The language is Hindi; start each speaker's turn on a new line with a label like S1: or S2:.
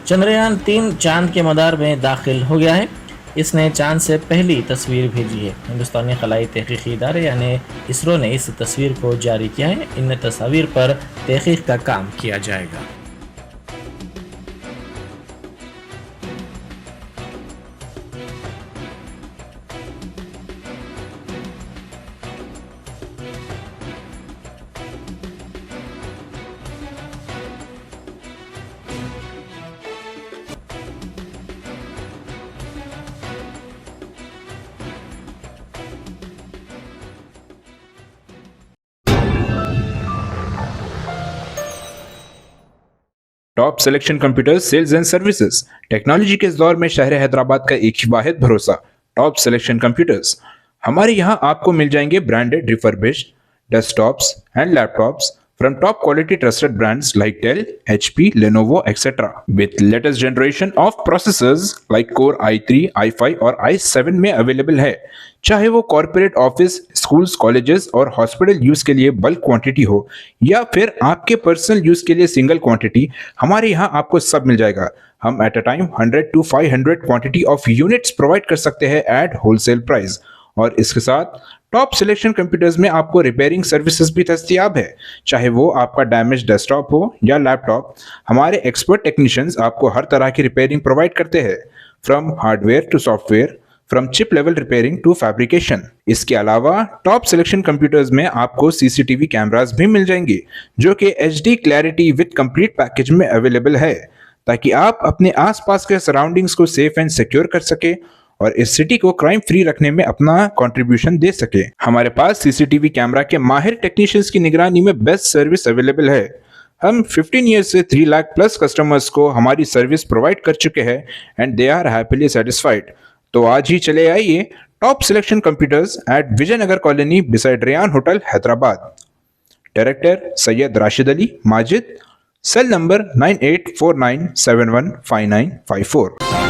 S1: चंद्रयान-3 चांद के मदार में दाखिल हो गया है। इसने चांद से पहली तस्वीर भेजी है। हिंदुस्तानी खलाई तहकीकी इदारे यानी इसरो ने इस तस्वीर को जारी किया है। इन तस्वीर पर तहकीक का काम किया जाएगा।
S2: Top selection computers sales and services technology के इस दौर में शहर हैदराबाद का एक ही वाहिद भरोसा टॉप सिलेक्शन कंप्यूटर्स। हमारे यहाँ आपको मिल जाएंगे branded refurbished desktops and laptops from top quality trusted brands like Dell, HP, Lenovo, etc. with latest generation of processors like Core i3, i5 और i7 में अवेलेबल है। चाहे वो कॉर्पोरेट ऑफिस, स्कूल्स, कॉलेजेस और हॉस्पिटल यूज के लिए बल्क क्वांटिटी हो या फिर आपके पर्सनल यूज के लिए सिंगल क्वांटिटी, हमारे यहाँ आपको सब मिल जाएगा। हम at a time 100 to 500 quantity of units provide कर सकते हैं एट होलसेल प्राइस। और इसके साथ टॉप सिलेक्शन कंप्यूटर्स में आपको रिपेयरिंग सर्विसेज भी दस्तियाब है। चाहे वो आपका डैमेज डेस्कटॉप हो या लैपटॉप, हमारे एक्सपर्ट टेक्नीशियंस आपको हर तरह की रिपेयरिंग प्रोवाइड करते हैं, from hardware to software, from chip level repairing to fabrication. इसके अलावा टॉप सिलेक्शन कंप्यूटर्स में आपको सीसीटीवी कैमरास भी मिल जाएंगे जो कि HD clarity with complete package में अवेलेबल है, ताकि आप अपने आसपास के सराउंडिंग्स को सेफ एंड सिक्योर कर सके और इस सिटी को क्राइम फ्री रखने में अपना कंट्रीब्यूशन दे सके। हमारे पास सीसीटीवी कैमरा के माहिर टेक्नीशियंस की निगरानी में बेस्ट सर्विस अवेलेबल है। हम 15 ईयर्स से 3 लाख प्लस कस्टमर्स को हमारी सर्विस प्रोवाइड कर चुके हैं and they are happily satisfied. तो आज ही चले आइए top selection computers at Vijaynagar colony beside Rayan hotel Hyderabad. Director Syed Rashid Ali Majid, cell number 9849715954।